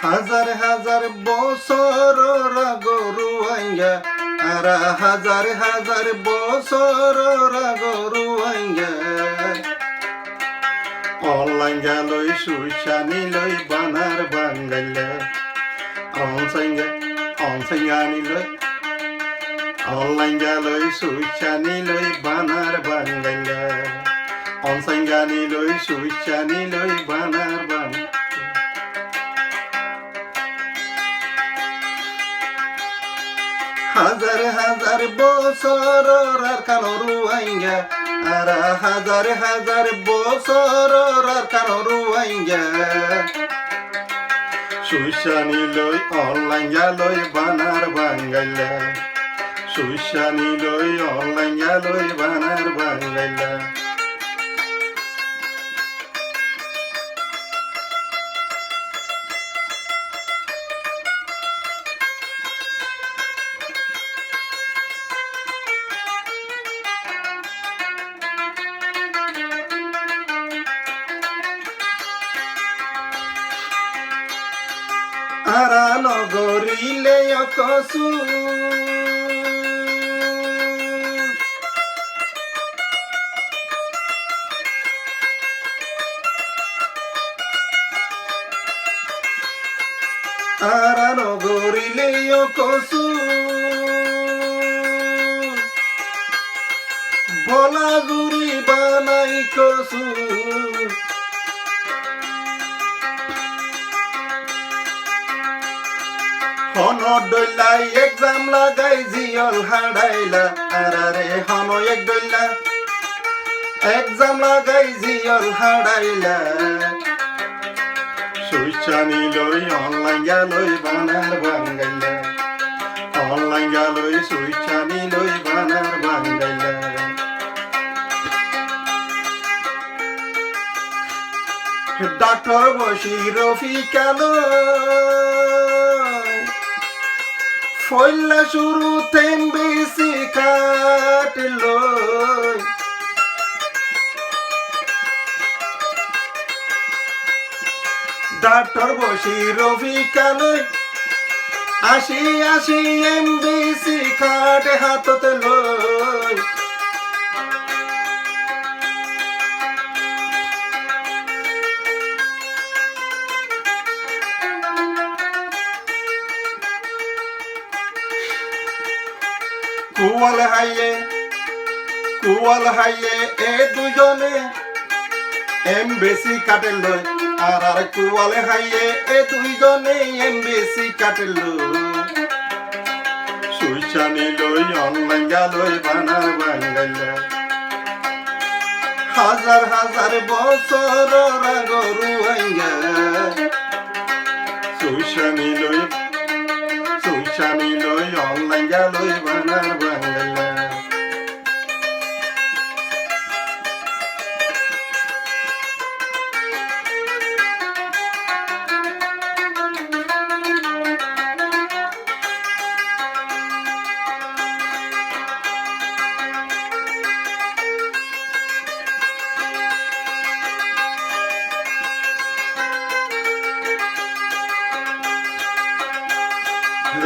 হাজার হাজার বছর গরু আইঙ্গা আর হাজার হাজার বছর গরু আইঙ্গা অনলাইঙ্গা লই সুইসানি লই বানার বাঙ্গাইলা অনসাইঙ্গানি লই অনলাইঙ্গা লই সুইসানি লই বানার বাঙ্গাইলা অনসাইঙ্গানি লই সুইসানি লই বানার বাঙ্গাইলা হাজার হাজার বছর কানরু আইঙ্গা আর হাজার হাজার বছর কানরু আইঙ্গা সুইসানি লই অনলাইঙ্গা লই বানার বাঙ্গাইলা সুইসানি লই অনলাইঙ্গা লই বানার বাঙ্গাইলা আরা নগরিলে কসু আরা নগরিলে কসু বলা জুরি বানাই কসু হনো ডইলাই এক্সাম লাগাই জিয়ল হাড়াইলা আরে হনো এক ডইলা এক্সাম লাগাই জিয়ল হাড়াইলা সুইসানি লই অনলাইন লই বানার বাঙ্গাইলা অনলাইন লই সুইসানি লই বানার বাঙ্গাইলা ডাক্তার বসি রফিকালো ফইলা শুরু তেম বেশি কাটলো ডাক্তার বসি রফিকালয় আসি আসি এম বেশি কাট হাততে লই কুয়াল হাইয়ে এ দুজনে এম বেশি কাটে লই আর কুয়াল হাইয়ে এ দুইজনে এম বেশি কাটে লই সুইসানি লই অনলাইন লই বানার বাঙ্গাইলা হাজার হাজার বছর গরু আইঙ্গা সুইসানি লই অনলাইন লই বানার বাঙ্গাইলা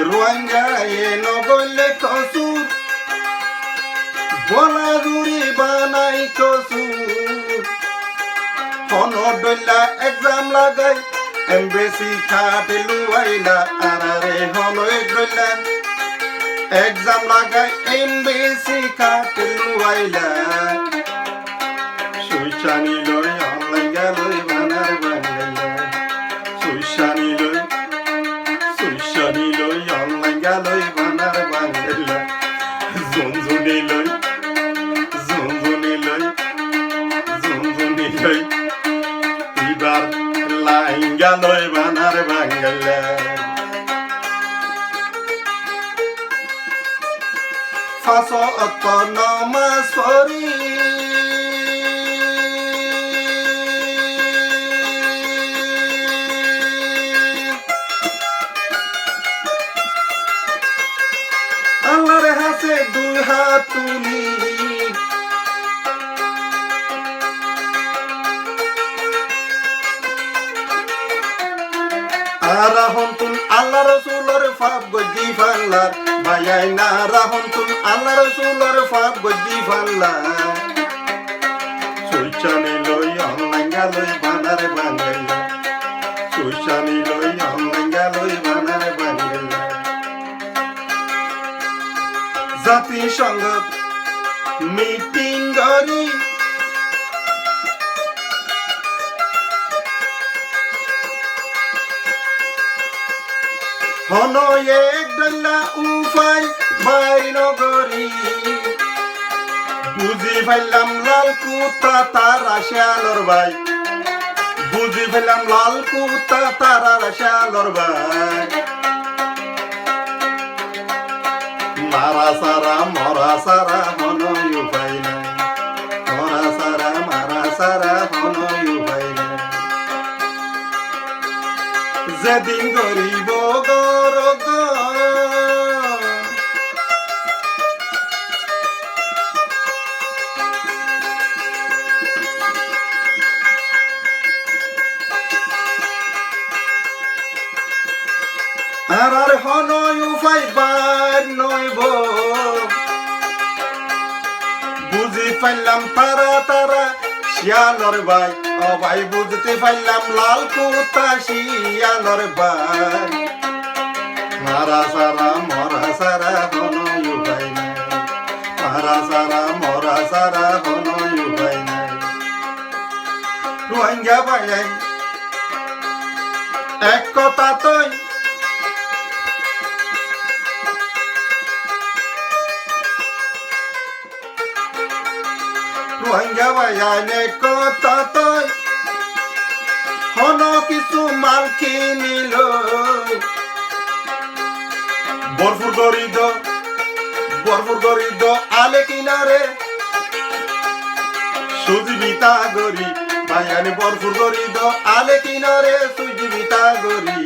রোয়াঙ্গায়ে নগলে কসুর বলা জুরি বানাই কসুর হনো ডইলা এক্সাম লাগাই এমবেসি খাটে লুয়াইলা আরে হনো ডইলা এক্সাম লাগাই এমবেসি খাটে লুয়াইলা সুইসানি লই অনলাইন লই বানার বাঙ্গাইলা সুইসানি লই অনলাইন লই বানার বাঙ্গাইলা জুনজুনি লই এবার লাইঙ্গা লই বানার বাঙ্গাইলা ফাঁস অত নমাজ পড়ি আল্লাহর হাসে দুই হাত তুলি রাহন্তুন আল্লাহ রসুলর ফাপ গজি ফাল্লার ভাইয়াই না রাহন্তুন আল্লাহ রসুলর ফাপ গজি ফাল্লার সুইচানি লই অনলাঙ্গা লই বানার বাঙ্গাইলা সুইচানি লই অনলাঙ্গা লই বানার বাঙ্গাইলা জাতিসংঘ মিটিং গরি হন এক ডল্লা উফাই বাইর নগরী বুঝি ফেললাম লাল কুত্তা তার আশালর ভাই বুঝি ফেললাম লাল কুত্তা তার আশালর ভাই মারা সারা মরা সারা হন উপাই না মরা সারা মারা সারা হন উপাই না যেদিন গরিব গরগ আর হনয় উপায় বার নইব বুঝি পাইলাম তারা তারা শিয়ালর ভাই ও ভাই বুঝতে পাইলাম লাল কুত্তা শিয়ালর ভাই মারা সারা মরা সারা হনয় উপায় নাই মারা সারা মরা সারা হনয় উপায় নাই রোহিঙ্গা ভাই এক কথা তুই রোহিঙ্গা ভাইয়ানে কথা তুই হন কিছু মাল কিনিল বরফুর গরিদ আলে কিনারে সুজীবিতা গরি ভাইয়ানে বরফুর গরিদ আলে কিনারে সুজীবিতা গরি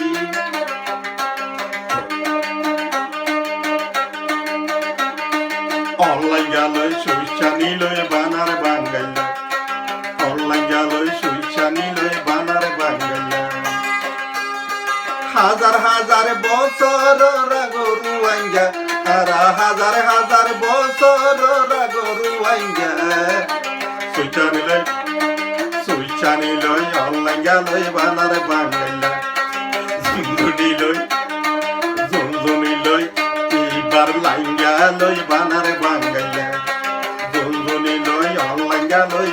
অনলাইন গেলই সুইচা নিলই বানার বাঙ্গাইলা অনলাইন গেলই সুইচা নিলই বানার বাঙ্গাইলা হাজার হাজার বছর রাগরু আইঙ্গা হাজার হাজার বছর রাগরু আইঙ্গা সুইচা নিলই অনলাইন গেলই বানার বাঙ্গাইলা ঝুনঝুনিলই এইবার লাইঙ্গা লই বানার বাঙ্গাইলা ঝুনঝুনি লই অনলাইঙ্গা লই